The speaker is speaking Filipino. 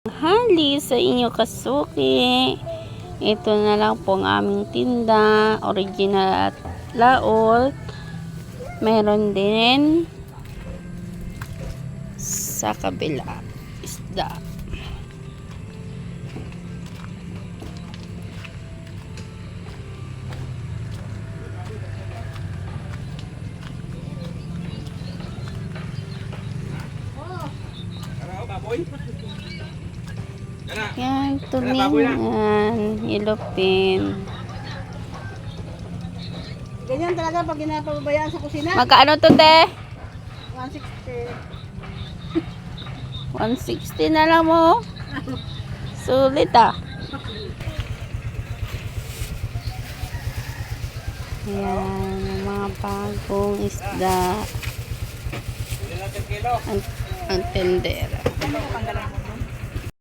Hali sa inyo kasuki. Ito na lang po ang aming tinda. Original at laot. Meron din sa kabila isda. Yan, tulingan, ilupin. Ganyan talaga pag ginapababayaan sa kusina. Magkaano to, te? 160. 160 na lang mo. Sulit ah. Ayan, yung mga bagong isda. Ang tendera.